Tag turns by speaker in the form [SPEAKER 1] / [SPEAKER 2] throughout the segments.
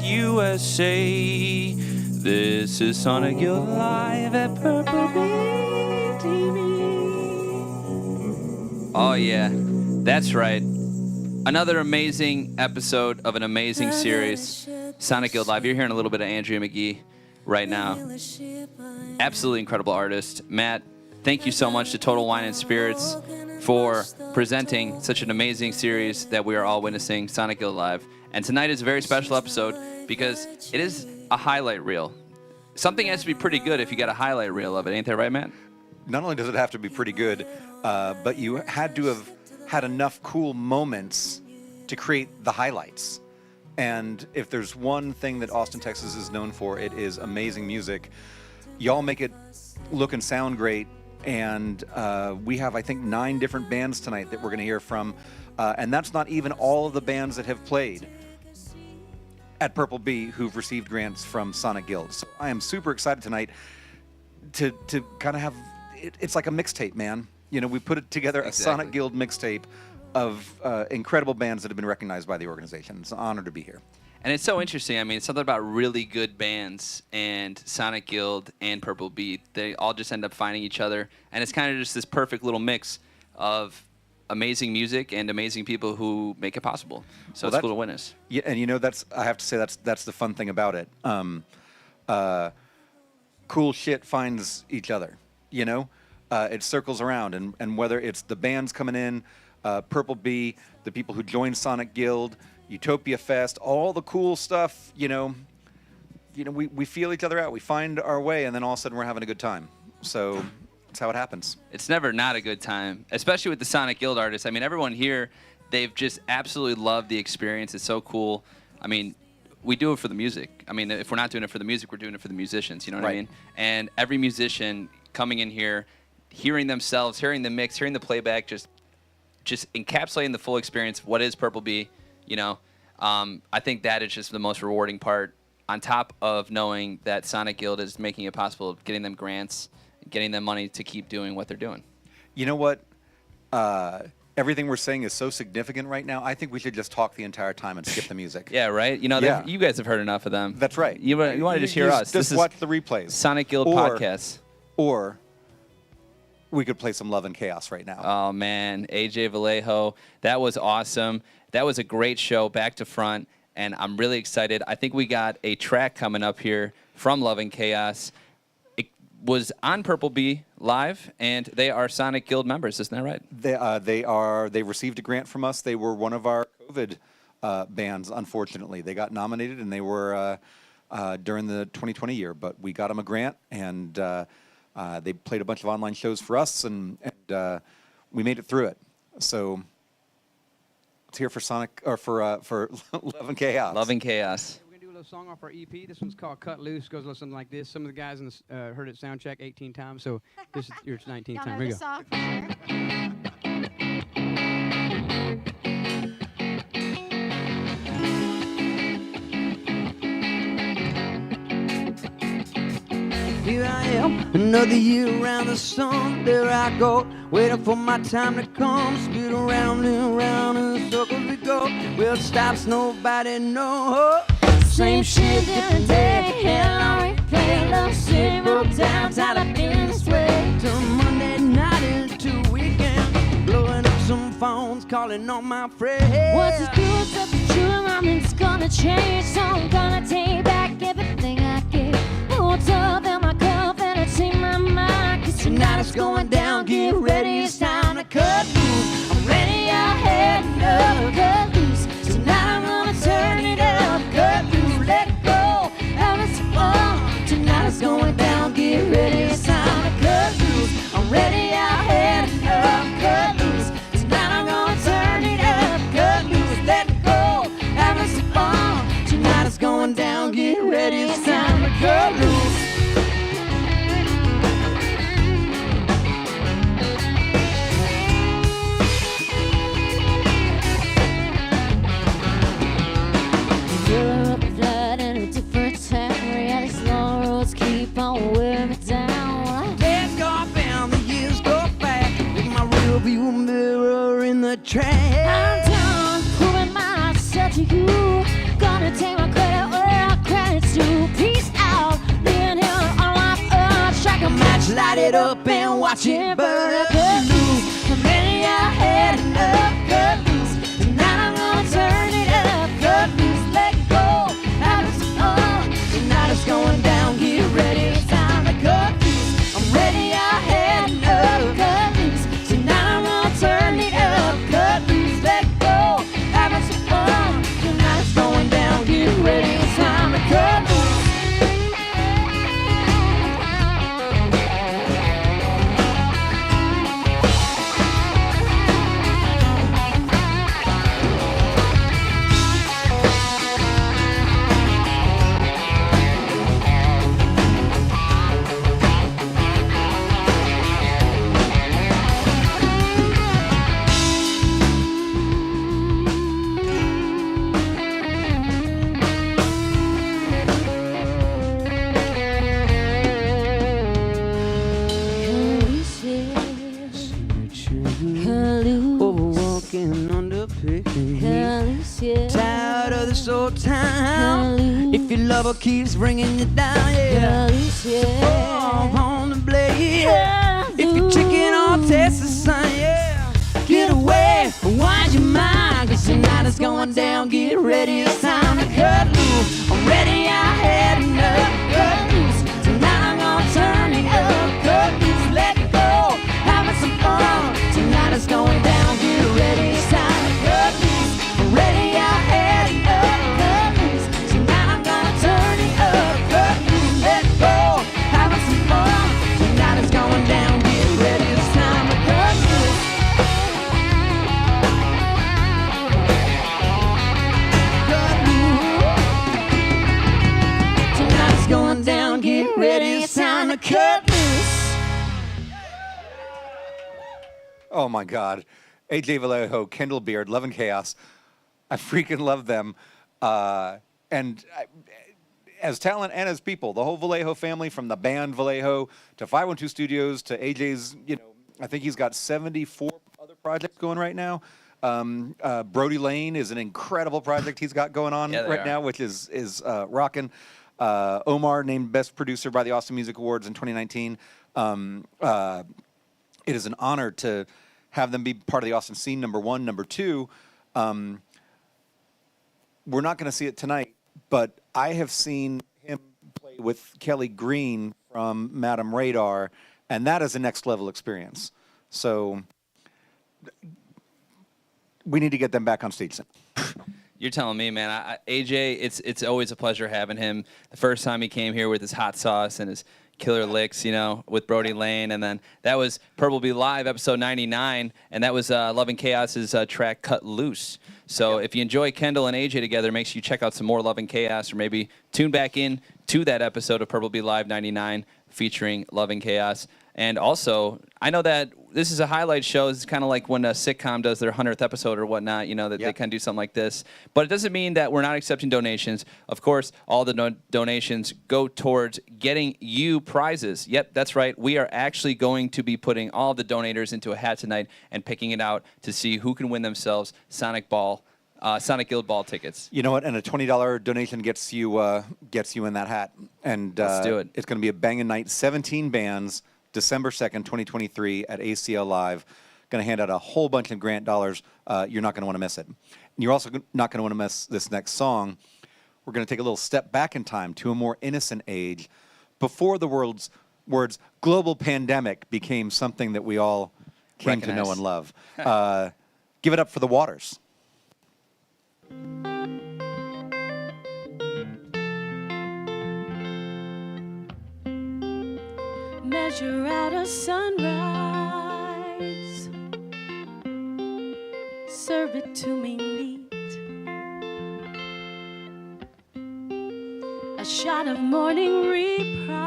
[SPEAKER 1] USA. This is Sonic Youth Live at Purple Bee TV. Oh yeah, that's right. Another amazing episode of an amazing series, Sonic Guild Live. You're hearing a little bit of Andrea McGee right now. Absolutely incredible artist. Matt, thank you so much to Total Wine and Spirits for presenting such an amazing series that we are all witnessing, Sonic Guild Live. And tonight is a very special episode because it is a highlight reel. Something has to be pretty good if you got a highlight reel of it. Ain't that right, Matt?
[SPEAKER 2] Not only does it have to be pretty good, but you had to have had enough cool moments to create the highlights. And if there's one thing that Austin, Texas is known for, it is amazing music. Y'all make it look and sound great. And we have, I think, 9 different bands tonight that we're going to hear from. And that's not even all of the bands that have played at Purple Bee who've received grants from Sonic Guild. So I am super excited tonight to kind of have, it's like a mixtape, man. You know, we put it together, a Sonic Guild mixtape of incredible bands that have been recognized by the organization. It's an honor to be here. And
[SPEAKER 1] it's so interesting. I mean, it's something about really good bands and Sonic Guild and Purple Bee. They all just end up finding each other. And it's kind of just this perfect little mix of amazing music and amazing people who make it possible. So it's cool to witness.
[SPEAKER 2] Yeah, and you know, I have to say that's the fun thing about it. Cool shit finds each other, you know? It circles around, and whether it's the bands coming in, Purple Bee, the people who joined Sonic Guild, Utopia Fest, all the cool stuff, you know, we feel each other out. We find our way, and then all of a sudden we're having a good time. So that's how it happens.
[SPEAKER 1] It's never not a good time, especially with the Sonic Guild artists. I mean, everyone here, they've just absolutely loved the experience. It's so cool. I mean, we do it for the music. I mean, if we're not doing it for the music, we're doing it for the musicians. You know what I mean? And every musician coming in here, hearing themselves, hearing the mix, hearing the playback, just encapsulating the full experience of what is Purple Bee, you know. I think that is just the most rewarding part, on top of knowing that Sonic Guild is making it possible, getting them grants, getting them money to keep doing what they're doing.
[SPEAKER 2] You know what? Everything we're saying is so significant right now, I think we should just talk the entire time and skip the music.
[SPEAKER 1] Yeah, right? You know, you guys have heard enough of them.
[SPEAKER 2] That's right.
[SPEAKER 1] You want to just hear us.
[SPEAKER 2] Just watch the replays.
[SPEAKER 1] Sonic Guild podcasts.
[SPEAKER 2] Or we could play some Love and Chaos right now.
[SPEAKER 1] Oh, man. AJ Vallejo, that was awesome. That was a great show, back to front, and I'm really excited. I think we got a track coming up here from Love and Chaos. It was on Purple Bee Live, and they are Sonic Guild members. Isn't that right?
[SPEAKER 2] They received a grant from us. They were one of our COVID bands, unfortunately. They got nominated, and they were during the 2020 year, but we got them a grant, and they played a bunch of online shows for us, and we made it through it. So let's hear for Sonic, or for Love and Chaos.
[SPEAKER 1] Love and Chaos.
[SPEAKER 3] We're gonna do a little song off our EP. This one's called "Cut Loose." Goes a little something like this. Some of the guys in the, heard it soundcheck 18 times, so this is your 19th time. Here we go. Here I am, another year around the sun. There I go, waiting for my time to come. Spin around and around in circles we go. Well, it stops, nobody know. Same shit every day. Hell on replay. Love shit broke down, tired of feeling this way. Till Monday night into weekend, blowing up some phones, calling on my friends.
[SPEAKER 4] What's as good, such true, nothing's gonna change. So I'm gonna take back everything I gave. What's up in my cup and it's in my mind. 'Cause tonight it's going down, get ready, it's time to cut loose. I'm ready, I had
[SPEAKER 3] rearview mirror in the trash.
[SPEAKER 4] I'm done proving myself to you. Gonna take my credit where credit's due. Peace out, being here on life. Strike a match,
[SPEAKER 3] Light it up and watch it burn.
[SPEAKER 4] Cut loose. I'm ready, I had enough. Cut loose. Tonight I'm gonna turn it up. Cut loose, let go, have some fun.
[SPEAKER 3] Tonight it's going down, get ready, it's time to cut loose.
[SPEAKER 4] I'm ready, I had enough. Cut loose. Tonight I'm gonna turn it up. Cut loose, let go, have some fun.
[SPEAKER 3] Tonight it's going down, get ready, it's time to cut loose. Overwalking, underpicking. Tired of this old town. If your lover keeps bringing you down, yeah. Fall on the blade. If you're tricking on Texas sun, yeah. Get away, wind your mind. Cause tonight it's going down, get ready, it's time to cut loose. I'm ready, I had enough. Cut loose. Tonight I'm gonna turn it up. Cut loose, let go, having some fun. Tonight it's going down, get ready, it's time to cut loose. I'm ready, I had enough. Cut loose. Tonight I'm gonna turn it up. Cut loose, let go, having some fun. Tonight it's going down, get ready, it's time to cut loose. Cut loose. Tonight it's going down, get ready, it's time to cut loose.
[SPEAKER 2] Oh my God. AJ Vallejo, Kendall Beard, Love and Chaos. I freaking love them. As talent and as people, the whole Vallejo family, from the band Vallejo to 512 Studios to AJ's, I think he's got 74 other projects going right now. Brody Lane is an incredible project he's got going on right now, which is rocking. Omar named Best Producer by the Austin Music Awards in 2019. It is an honor to have them be part of the Austin scene, number one. Number two, we're not going to see it tonight, but I have seen him play with Kelly Green from Madame Radar, and that is a next level experience. So we need to get them back on stage soon.
[SPEAKER 1] You're telling me, man. AJ, it's always a pleasure having him. The first time he came here with his hot sauce and his killer licks, with Brody Lane, and then that was Purple Be Live, episode 99, and that was Love and Chaos's track Cut Loose. So if you enjoy Kendall and AJ together, make sure you check out some more Love and Chaos, or maybe tune back in to that episode of Purple Be Live 99 featuring Love and Chaos. And also, I know that this is a highlight show. It's kind of like when a sitcom does their 100th episode or whatnot, that they kind of do something like this. But it doesn't mean that we're not accepting donations. Of course, all the donations go towards getting you prizes. Yep, that's right. We are actually going to be putting all the donators into a hat tonight and picking it out to see who can win themselves Sonic Guild Ball tickets. You know what? And a $20 donation gets you in that hat. And let's do it. It's going to be a banging night. 17 bands. December 2nd, 2023 at ACL Live. Going to hand out a whole bunch of grant dollars. You're not going to want to miss it. And you're also not going to want to miss this next song. We're going to take a little step back in time to a more innocent age, before the words global pandemic became something that we all came to know and love. Give it up for The Waters.
[SPEAKER 4] Measure out a sunrise, serve it to me neat. A shot of morning reprise,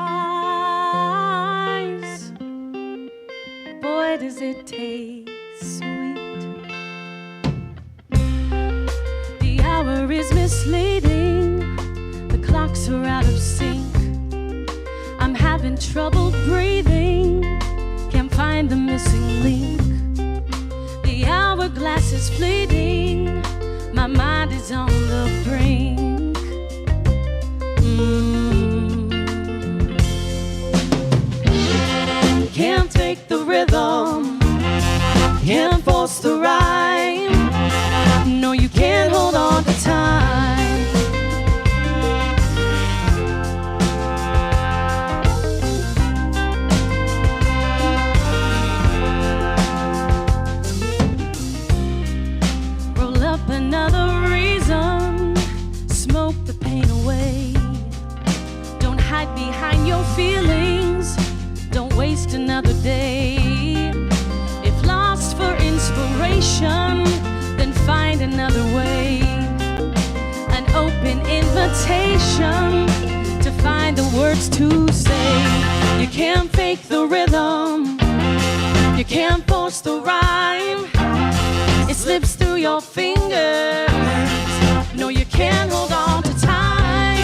[SPEAKER 4] boy does it taste sweet. The hour is misleading, the clocks are out of sync. I'm having trouble breathing, can't find the missing link. is fleeting. My mind is on the brink. Can't take the rhythm, can't force the rhyme. No, you can't hold on to time. Roll up another reason, smoke the pain away. Don't hide behind your feelings, don't waste another day. If lost for inspiration, then find another way. An open invitation to find the words to say. You can't fake the rhythm, you can't force the rhyme. It slips through your fingers. No, you can't hold on to time.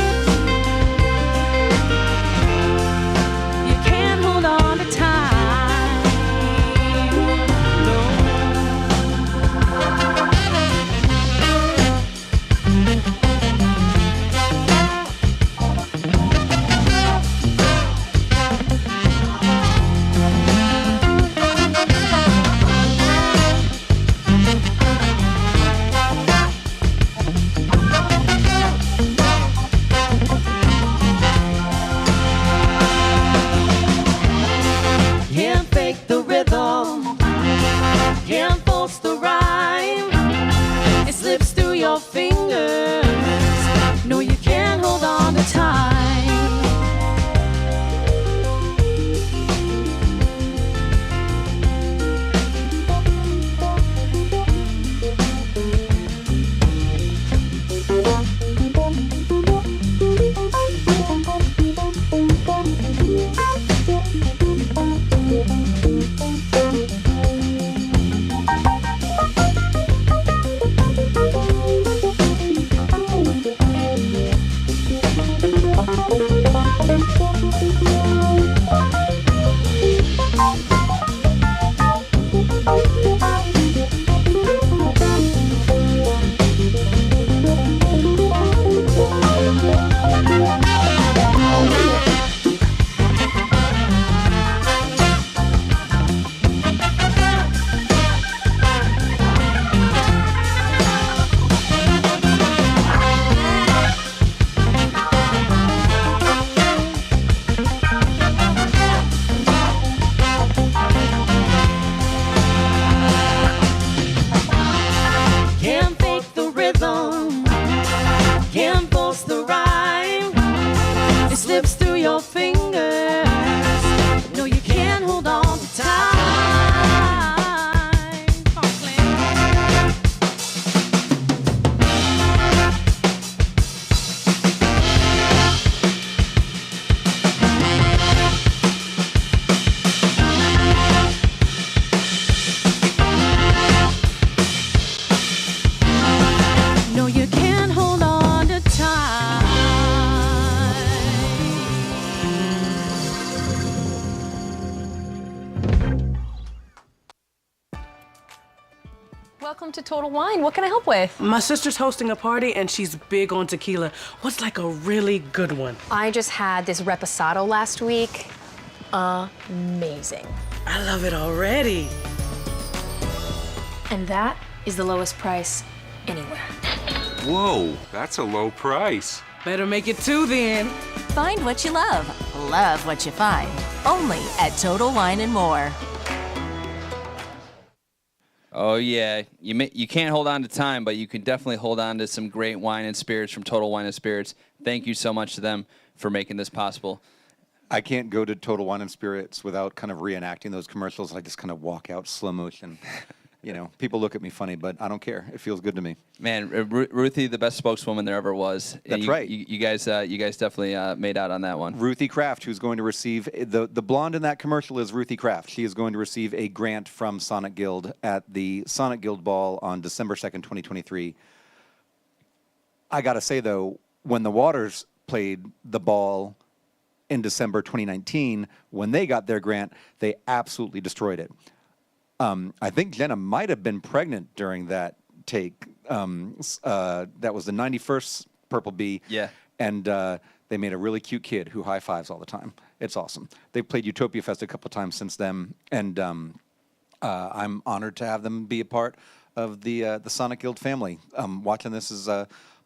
[SPEAKER 4] You can't hold on to time. No. Can't fake the rhythm, can't force the rhyme. It slips through your fingers. No, you can't hold on to time. Can't fake the rhythm, can't force the rhyme. It slips through your fingers. No, you can't hold on to time. Come on, Glenn. No, you can't hold on to time.
[SPEAKER 5] Welcome to Total Wine. What can I help with?
[SPEAKER 6] My sister's hosting a party and she's big on tequila. What's like a really good one?
[SPEAKER 5] I just had this reposado last week. Amazing.
[SPEAKER 6] I love it already.
[SPEAKER 5] And that is the lowest price anywhere.
[SPEAKER 7] Whoa, that's a low price.
[SPEAKER 6] Better make it two then.
[SPEAKER 8] Find what you love what you find. Only at Total Wine & More.
[SPEAKER 1] Oh yeah, you can't hold on to time, but you can definitely hold on to some great wine and spirits from Total Wine and Spirits. Thank you so much to them for making this possible.
[SPEAKER 2] I can't go to Total Wine and Spirits without kind of reenacting those commercials. I just kind of walk out slow motion. You know, people look at me funny, but I don't care. It feels good to me.
[SPEAKER 1] Man, Ruthie, the best spokeswoman there ever was.
[SPEAKER 2] That's right.
[SPEAKER 1] You guys definitely made out on that one.
[SPEAKER 2] Ruthie Kraft, who's going to receive the blonde in that commercial is Ruthie Kraft. She is going to receive a grant from Sonic Guild at the Sonic Guild Ball on December 2nd, 2023. I got to say, though, when the Waters played the ball in December 2019, when they got their grant, they absolutely destroyed it. I think Jenna might have been pregnant during that take. That was the 91st Purple Bee.
[SPEAKER 1] Yeah.
[SPEAKER 2] And they made a really cute kid who high fives all the time. It's awesome. They've played Utopia Fest a couple of times since then, and I'm honored to have them be a part of the Sonic Guild family. Watching this is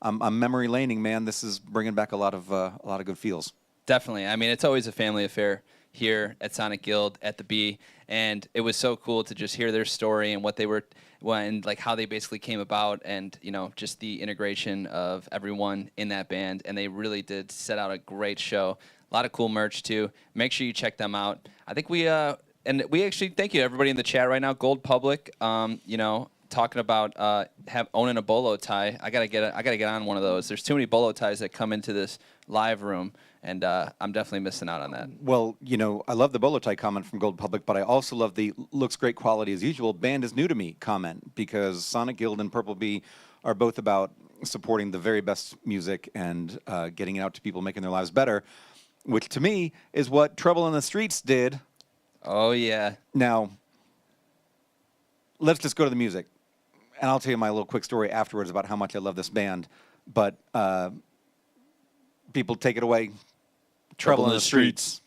[SPEAKER 2] I'm memory laning, man. This is bringing back a lot of good feels.
[SPEAKER 1] Definitely. I mean, it's always a family affair here at Sonic Guild at the Bee, and it was so cool to just hear their story and what they were, and like how they basically came about, and you know, just the integration of everyone in that band. And they really did set out a great show. A lot of cool merch too. Make sure you check them out. I think we actually thank you everybody in the chat right now. Gold Public, you know, talking about owning a bolo tie. I gotta get on one of those. There's too many bolo ties that come into this live room, and I'm definitely missing out on that.
[SPEAKER 2] Well, you know, I love the bolo tie comment from Gold Public, but I also love the looks great quality as usual. Band is new to me comment, because Sonic Guild and Purple Bee are both about supporting the very best music and getting it out to people, making their lives better, which to me is what Trouble in the Streets did.
[SPEAKER 1] Oh yeah.
[SPEAKER 2] Now, let's just go to the music, and I'll tell you my little quick story afterwards about how much I love this band. But people, take it away. Trouble in the Streets.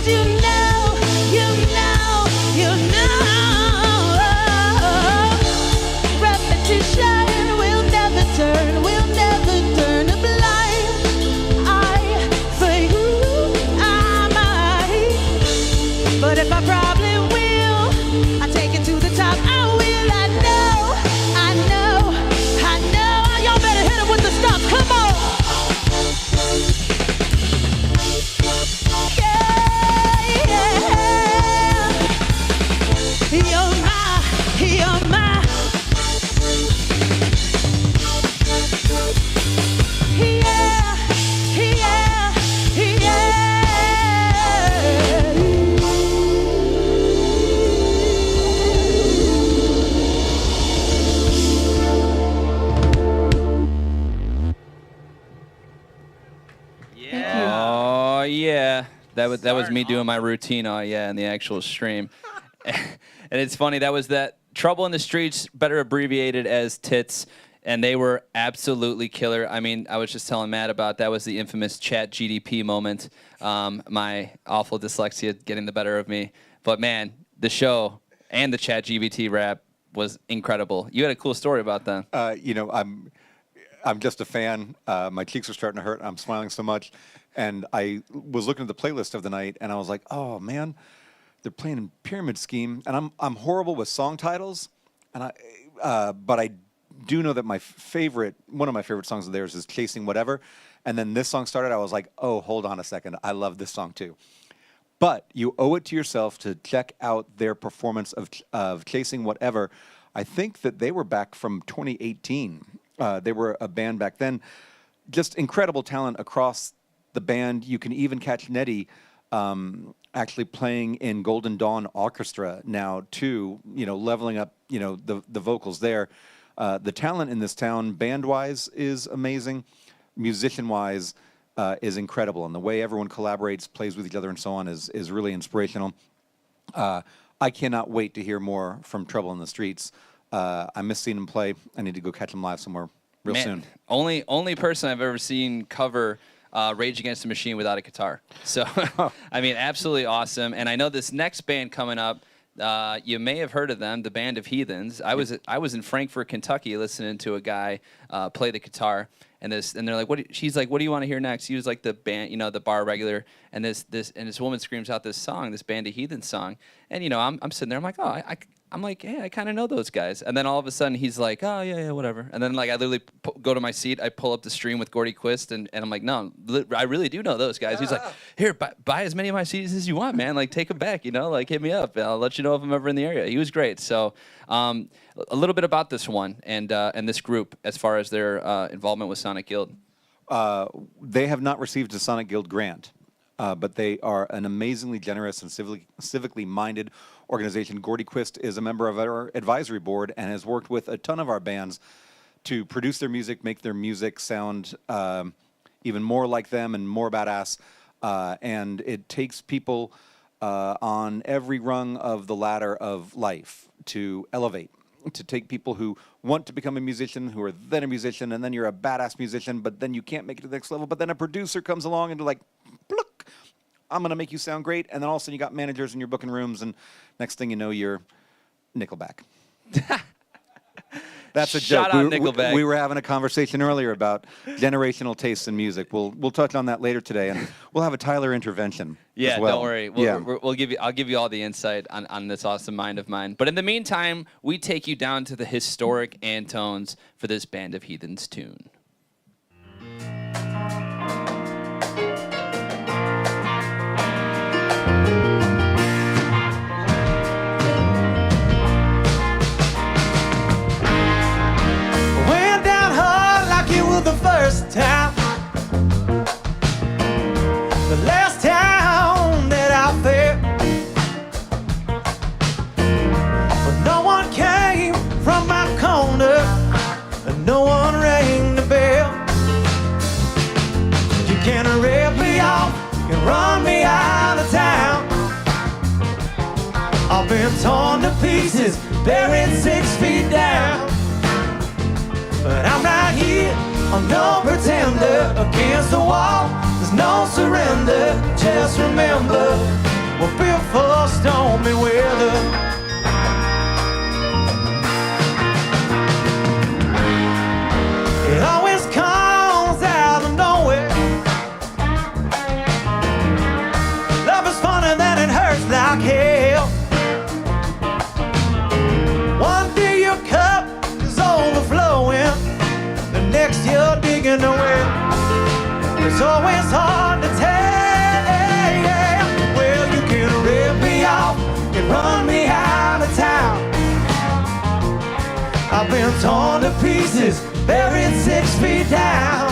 [SPEAKER 4] 'cause you know, you know, you know. Repetition will never turn a blind eye for you. I might, but if I probably will, I take it to the top. I will. I know, I know, I know. Y'all better hit it with the stuff. Come on. You're my. Yeah, yeah,
[SPEAKER 1] Oh yeah, that was me doing my routine. Oh yeah, in the actual stream. And it's funny, that was that Trouble in the Streets, better abbreviated as TITS, and they were absolutely killer. I mean, I was just telling Matt about that was the infamous chat GDP moment. My awful dyslexia getting the better of me. But man, the show and the chat GBT rap was incredible. You had a cool story about that.
[SPEAKER 2] You know, I'm just a fan. My cheeks are starting to hurt. I'm smiling so much. And I was looking at the playlist of the night, and I was like, oh, man, they're playing in Pyramid Scheme. And I'm horrible with song titles, and but I do know that one of my favorite songs of theirs is Chasing Whatever. And then this song started, I was like, oh, hold on a second. I love this song, too. But you owe it to yourself to check out their performance of Chasing Whatever. I think that they were back from 2018. They were a band back then. Just incredible talent across the band. You can even catch Nettie actually playing in Golden Dawn Orchestra now, too, you know, leveling up, you know, the vocals there. The talent in this town, band-wise, is amazing. Musician-wise, is incredible. And the way everyone collaborates, plays with each other, and so on is really inspirational. I cannot wait to hear more from Trouble in the Streets. I miss seeing them play. I need to go catch them live somewhere real soon.
[SPEAKER 1] Only person I've ever seen cover Rage Against the Machine without a guitar. So, I mean, absolutely awesome. And I know this next band coming up, you may have heard of them, the Band of Heathens. I was in Frankfort, Kentucky, listening to a guy play the guitar, and they're like, she's like, what do you want to hear next? He was like the band, you know, the bar regular, and this woman screams out this song, this Band of Heathens song, and you know, I'm sitting there, I'm like, oh, I'm like, hey, I kind of know those guys. And then all of a sudden, he's like, oh, yeah, whatever. And then, like, I literally go to my seat. I pull up the stream with Gordy Quist, and I'm like, no, I really do know those guys. He's like, here, buy as many of my CDs as you want, man. Like, take them back, you know? Like, hit me up. I'll let you know if I'm ever in the area. He was great. So a little bit about this one and this group as far as their involvement with Sonic Guild.
[SPEAKER 2] They have not received a Sonic Guild grant, but they are an amazingly generous and civically minded organization. Gordy Quist is a member of our advisory board and has worked with a ton of our bands to produce their music, make their music sound even more like them and more badass. And it takes people on every rung of the ladder of life to elevate, to take people who want to become a musician, who are then a musician, and then you're a badass musician, but then you can't make it to the next level. But then a producer comes along and they're like, look, I'm going to make you sound great. And then all of a sudden you got managers and you're booking rooms, and next thing you know, you're Nickelback. That's a joke.
[SPEAKER 1] Shout out Nickelback.
[SPEAKER 2] We were having a conversation earlier about generational tastes in music. We'll touch on that later today, and we'll have a Tyler intervention.
[SPEAKER 1] Yeah,
[SPEAKER 2] as well.
[SPEAKER 1] Don't worry. I'll give you all the insight on this awesome mind of mine. But in the meantime, we take you down to the historic Antones for this Band of Heathens tune.
[SPEAKER 3] The first time, the last time that I failed, but no one came from my corner, and no one rang the bell. You can rip me off, you can run me out of town. I've been torn to pieces, buried 6 feet down, but I'm right here. I'm no pretender, against the wall, there's no surrender. Just remember, were built for stormy weather. It always comes out of nowhere. Love is funny, then it hurts like hell. One day your cup is overflowing, the next you're digging a well. It's always hard to tell. Well, you can rip me off and run me out of town. I've been torn to pieces, buried 6 feet down.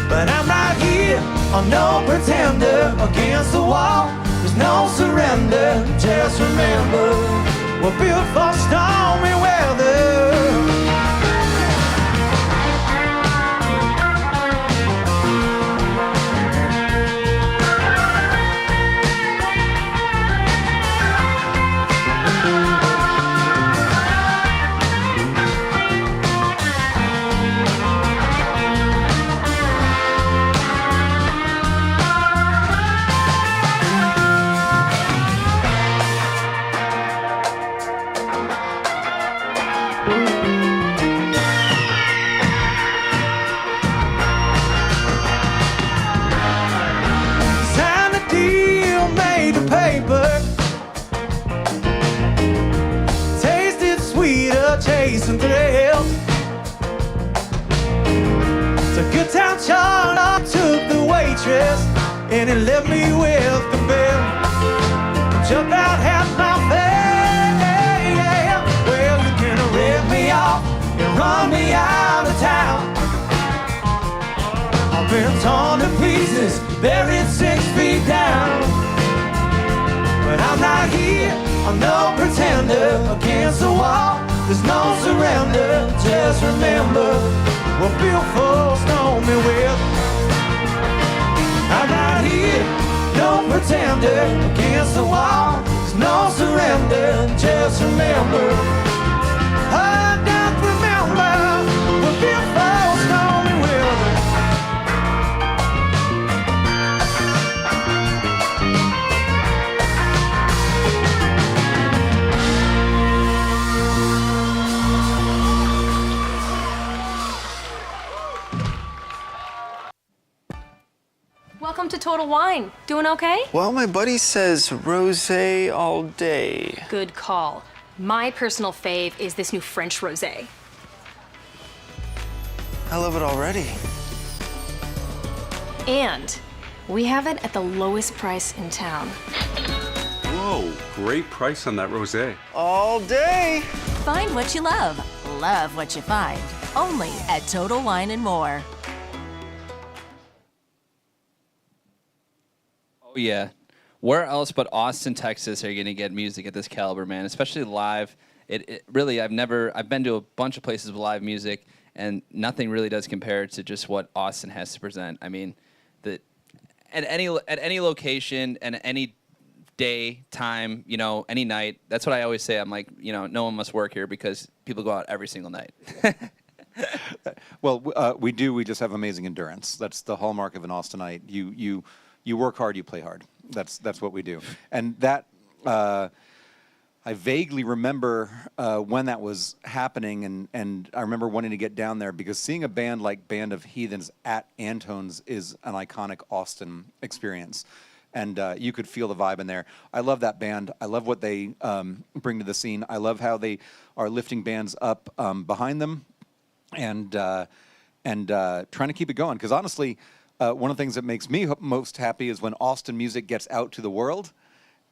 [SPEAKER 3] But I'm right here, I'm no pretender. Against the wall, there's no surrender. Just remember, we're built for stormy weather. Chasing thrills. It's a good time chart. I took the waitress and it left me with the bill. Jumped out half my fare. Well, you can rip me off and run me out of town. I've been torn to pieces, buried 6 feet down. But I'm not here, I'm no pretender. Against the wall, there's no surrender. Just remember, we're built for stormy weather. I'm not here, no pretender. Against the wall, there's no surrender. Just remember, oh, just remember, we're built for stormy weather.
[SPEAKER 5] Welcome to Total Wine. Doing okay?
[SPEAKER 9] Well, my buddy says rosé all day.
[SPEAKER 5] Good call. My personal fave is this new French rosé.
[SPEAKER 9] I love it already.
[SPEAKER 5] And we have it at the lowest price in town.
[SPEAKER 7] Whoa, great price on that rosé.
[SPEAKER 9] All day.
[SPEAKER 8] Find what you love what you find. Only at Total Wine & More.
[SPEAKER 1] Oh, yeah. Where else but Austin, Texas are you going to get music at this caliber, man? Especially live. It really, I've been to a bunch of places with live music, and nothing really does compare to just what Austin has to present. I mean, at any location and any day, time, any night. That's what I always say. I'm like, no one must work here because people go out every single night.
[SPEAKER 2] Well, we do. We just have amazing endurance. That's the hallmark of an Austinite. You work hard, you play hard. That's what we do. And that I vaguely remember when that was happening, and I remember wanting to get down there because seeing a band like Band of Heathens at Antone's is an iconic Austin experience. And you could feel the vibe in there. I love that band. I love what they bring to the scene. I love how they are lifting bands up behind them and trying to keep it going. Because honestly, one of the things that makes me most happy is when Austin music gets out to the world.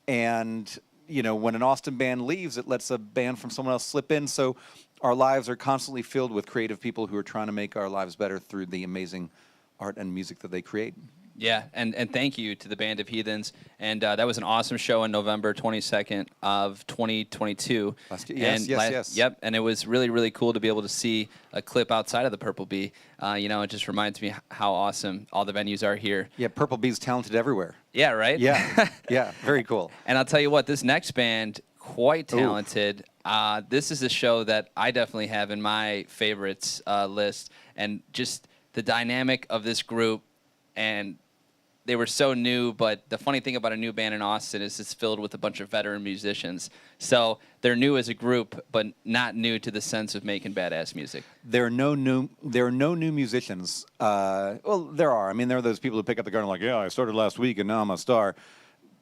[SPEAKER 2] And, when an Austin band leaves, it lets a band from someone else slip in. So our lives are constantly filled with creative people who are trying to make our lives better through the amazing art and music that they create.
[SPEAKER 1] Yeah, and thank you to the Band of Heathens. And that was an awesome show on November 22nd of 2022.
[SPEAKER 2] Yes.
[SPEAKER 1] Yep, and it was really, really cool to be able to see a clip outside of the Purple Bee. It just reminds me how awesome all the venues are here.
[SPEAKER 2] Yeah, Purple Bee's talented everywhere.
[SPEAKER 1] Yeah, right?
[SPEAKER 2] Yeah, yeah, very cool.
[SPEAKER 1] And I'll tell you what, this next band, quite talented. This is a show that I definitely have in my favorites list. And just the dynamic of this group and they were so new, but the funny thing about a new band in Austin is it's filled with a bunch of veteran musicians. So they're new as a group, but not new to the sense of making badass music.
[SPEAKER 2] There are no new musicians. Well, there are. I mean, there are those people who pick up the guitar and like, yeah, I started last week and now I'm a star.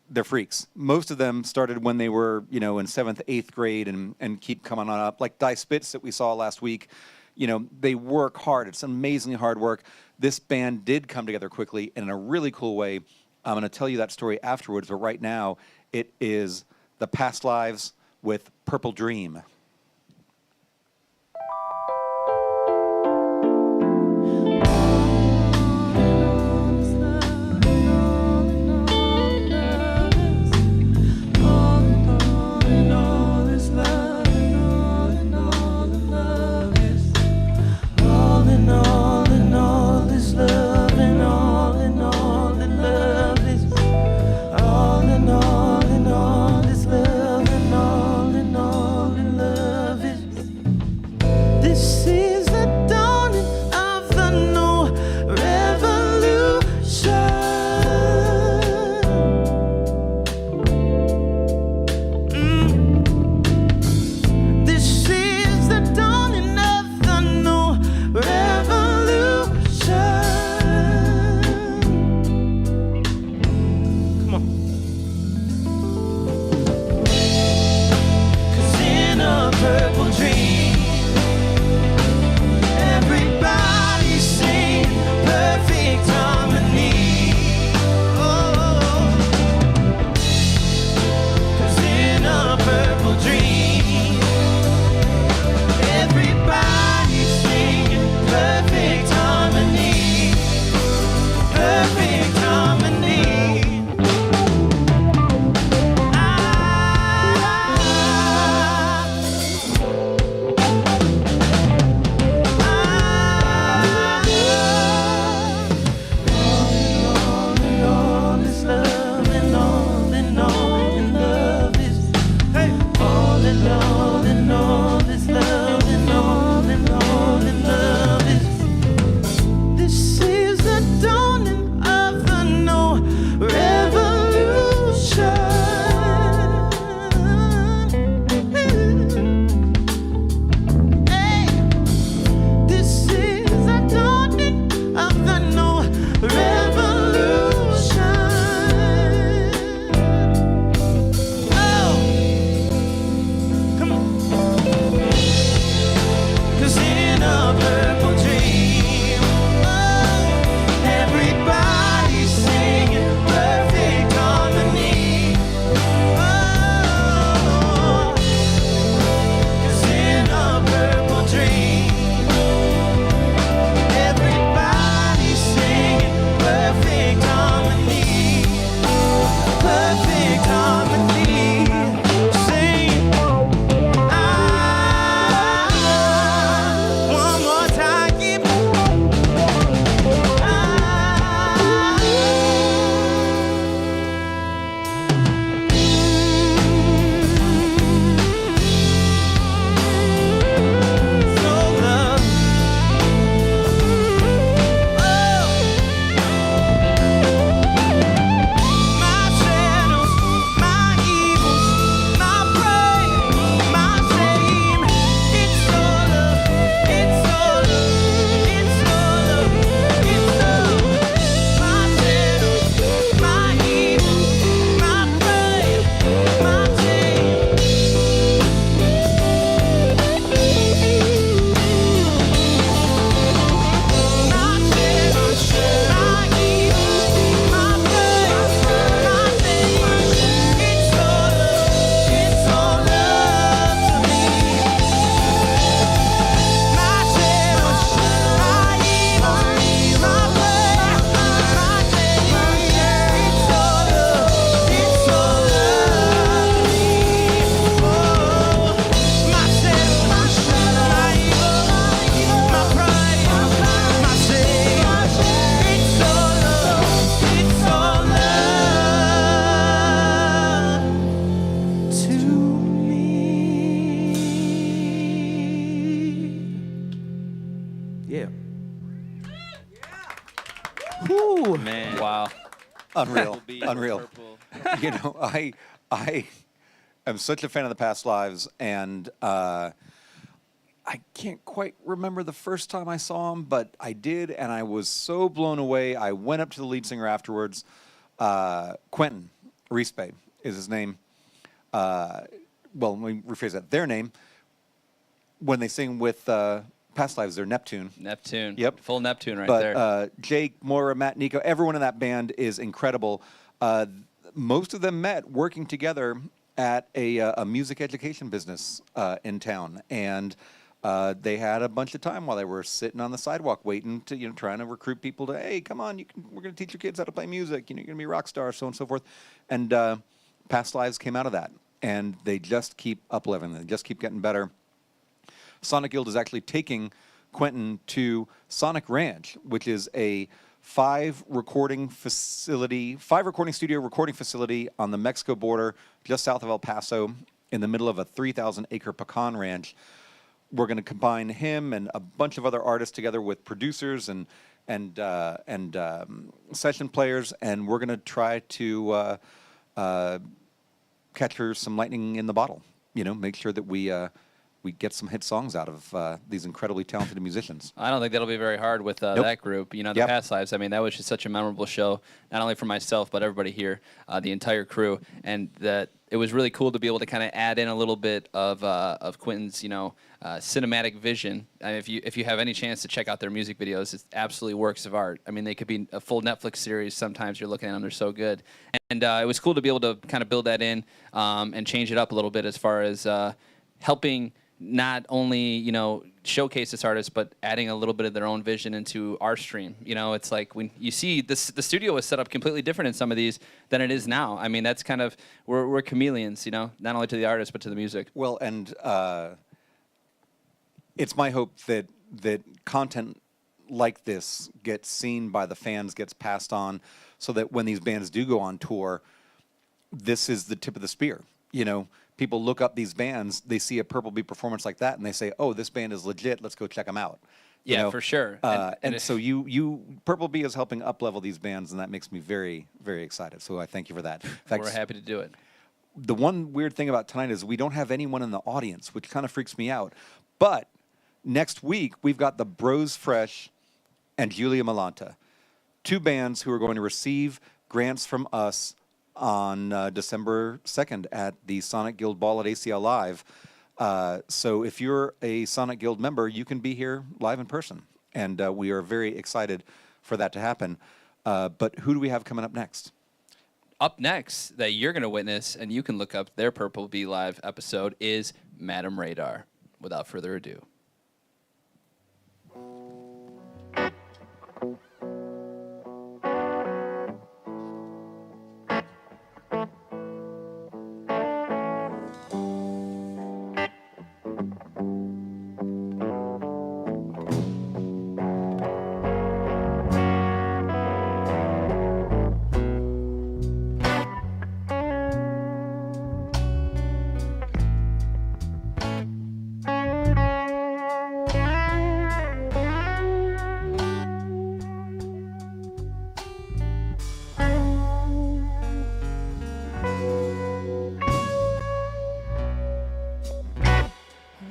[SPEAKER 2] They're freaks. Most of them started when they were, in 7th, 8th grade and keep coming on up. Like Die Spitz that we saw last week, they work hard. It's amazingly hard work. This band did come together quickly and in a really cool way. I'm going to tell you that story afterwards, but right now it is The Past Lives with Purple Dream. Unreal. Unreal. You know, I am such a fan of the Past Lives, and I can't quite remember the first time I saw him, but I did, and I was so blown away. I went up to the lead singer afterwards. Quentin Rispe is his name. Well, let me rephrase that. Their name, when they sing with Past Lives, they're Neptune.
[SPEAKER 1] Neptune.
[SPEAKER 2] Yep.
[SPEAKER 1] Full Neptune right
[SPEAKER 2] But
[SPEAKER 1] there.
[SPEAKER 2] Jake, Maura, Matt, Nico, everyone in that band is incredible. Most of them met working together at a music education business in town, and they had a bunch of time while they were sitting on the sidewalk waiting to, trying to recruit people to, hey, come on, we're going to teach your kids how to play music. You're going to be a rock star, so on and so forth. And Past Lives came out of that, and they just keep up-leveling. They just keep getting better. Sonic Guild is actually taking Quentin to Sonic Ranch, which is a 5-recording studio recording facility on the Mexico border, just south of El Paso, in the middle of a 3,000-acre pecan ranch. We're going to combine him and a bunch of other artists together with producers and session players, and we're going to try to capture some lightning in the bottle. Make sure that we get some hit songs out of these incredibly talented musicians.
[SPEAKER 1] I don't think that'll be very hard with
[SPEAKER 2] Nope.
[SPEAKER 1] that group. The Past Lives, I mean, that was just such a memorable show, not only for myself, but everybody here, the entire crew. And that it was really cool to be able to kind of add in a little bit of Quentin's, cinematic vision. And if you have any chance to check out their music videos, it's absolutely works of art. I mean, they could be a full Netflix series. Sometimes you're looking at them, they're so good. And it was cool to be able to kind of build that in and change it up a little bit as far as helping not only, showcase this artist, but adding a little bit of their own vision into our stream. It's like when you see this, the studio was set up completely different in some of these than it is now. I mean, that's kind of, we're chameleons, not only to the artist, but to the music.
[SPEAKER 2] Well, and it's my hope that content like this gets seen by the fans, gets passed on, so that when these bands do go on tour, this is the tip of the spear. People look up these bands, they see a Purple Bee performance like that, and they say, "Oh, this band is legit. Let's go check them out."
[SPEAKER 1] Yeah, for sure.
[SPEAKER 2] And so Purple Bee is helping up-level these bands, and that makes me very, very excited. So I thank you for that. In fact,
[SPEAKER 1] we're happy to do it.
[SPEAKER 2] The one weird thing about tonight is we don't have anyone in the audience, which kind of freaks me out. But next week, we've got the Bros Fresh and Julia Malanta, 2 bands who are going to receive grants from us on December 2nd at the Sonic Guild Ball at ACL Live. So if you're a Sonic Guild member, you can be here live in person. And we are very excited for that to happen. But who do we have coming up next?
[SPEAKER 1] Up next, that you're going to witness, and you can look up their Purple Bee Live episode, is Madam Radar. Without further ado.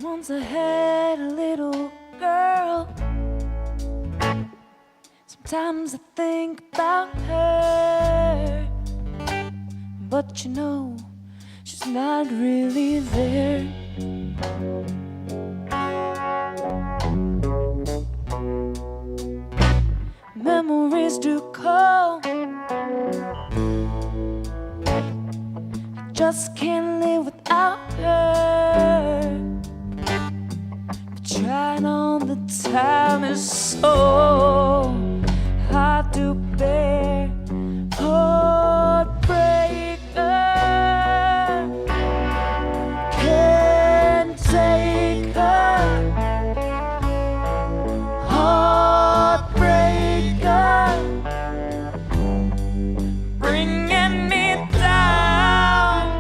[SPEAKER 4] Once I had a little girl. Sometimes I think about her, but she's not really there. Memories do call. I just can't live without her. Trying on the time is so hard to bear. Heartbreaker can't take her. Heartbreaker bringing me down.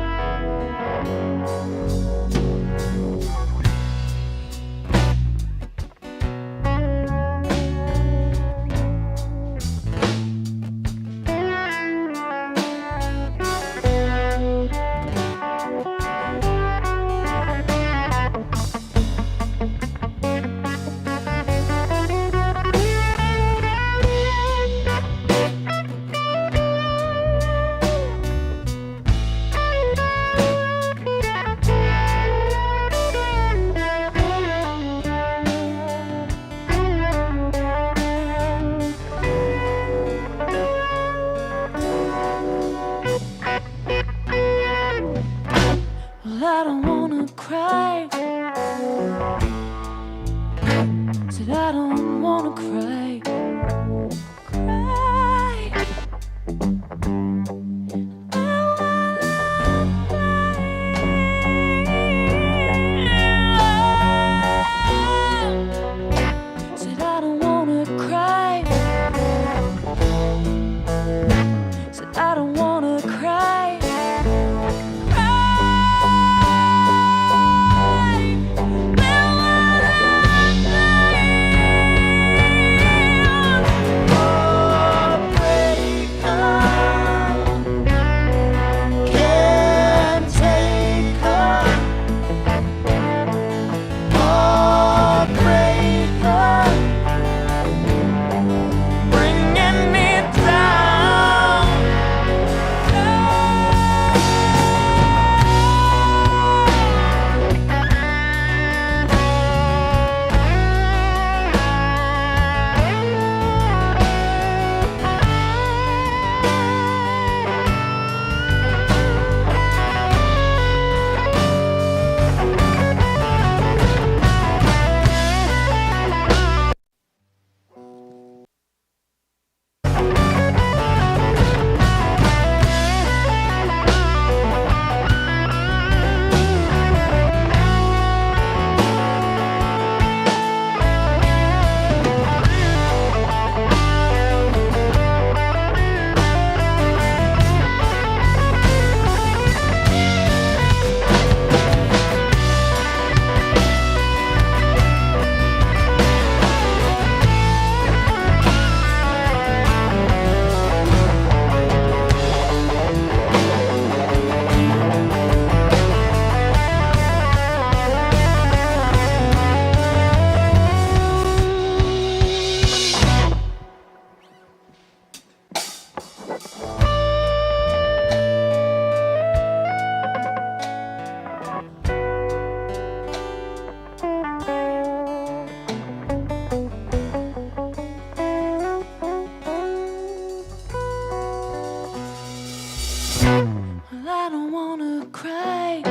[SPEAKER 4] cry.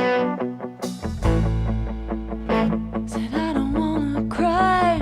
[SPEAKER 4] Said I don't wanna cry.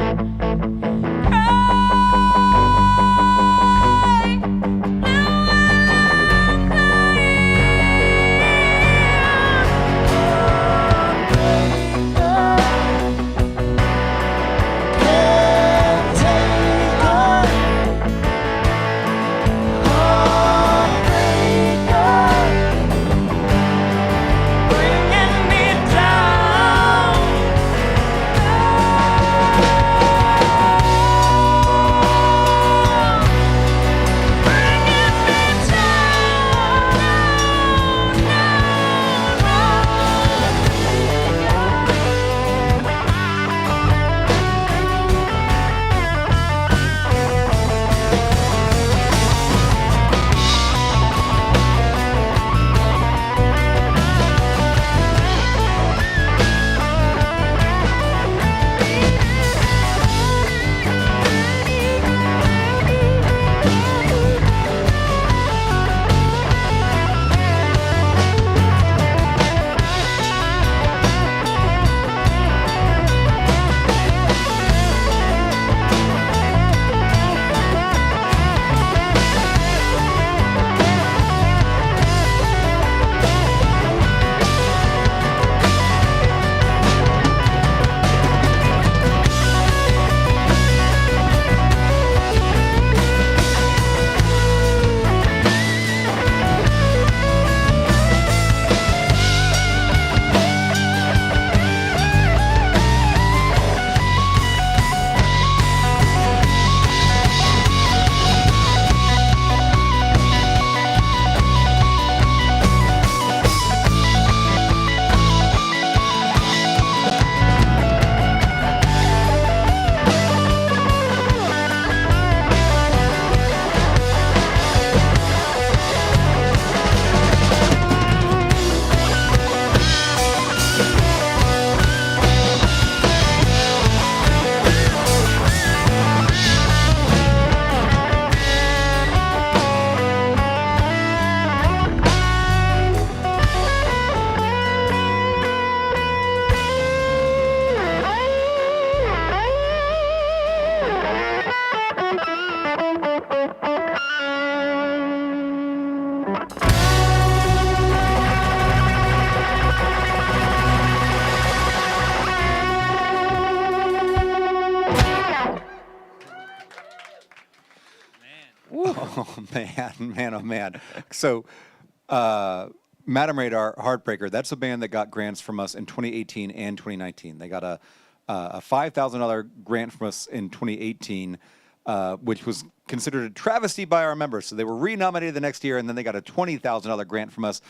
[SPEAKER 2] Oh man, oh man. So, Madam Radar, Heartbreaker. That's a band that got grants from us in 2018 and 2019. They got a $5,000 grant from us in 2018, which was considered a travesty by our members. So they were re-nominated the next year, and then they got a $20,000 grant from us.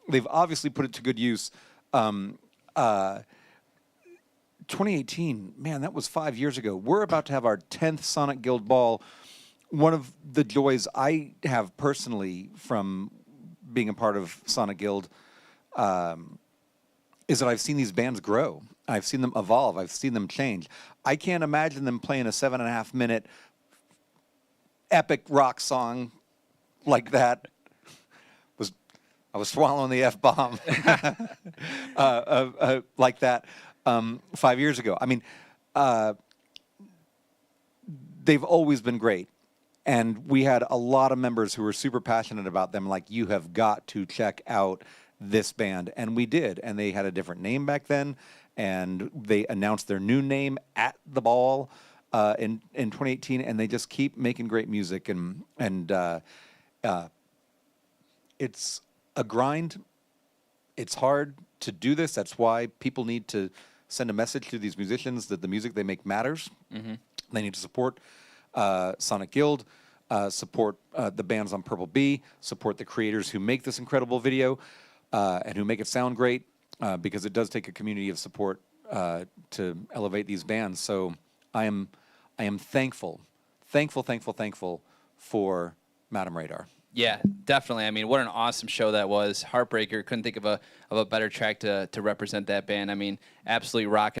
[SPEAKER 2] They've obviously put it to good use. 2018, man, that was 5 years ago. We're about to have our 10th Sonic Guild Ball. One of the joys I have personally from being a part of Sonic Guild is that I've seen these bands grow. I've seen them evolve. I've seen them change. I can't imagine them playing a 7.5-minute epic rock song like that. I was swallowing the F-bomb like that 5 years ago. I mean, they've always been great. And we had a lot of members who were super passionate about them, like, you have got to check out this band. And we did. And they had a different name back then. And they announced their new name at the ball in 2018. And they just keep making great music. And it's a grind. It's hard to do this. That's why people need to send a message to these musicians that the music they make matters. Mm-hmm. They need to support Sonic Guild, support the bands on Purple Bee, support the creators who make this incredible video and who make it sound great, because it does take a community of support to elevate these bands. So I am thankful for Madam Radar.
[SPEAKER 1] Yeah, definitely. I mean, what an awesome show that was. Heartbreaker. Couldn't think of a better track to represent that band. I mean, absolutely rocking.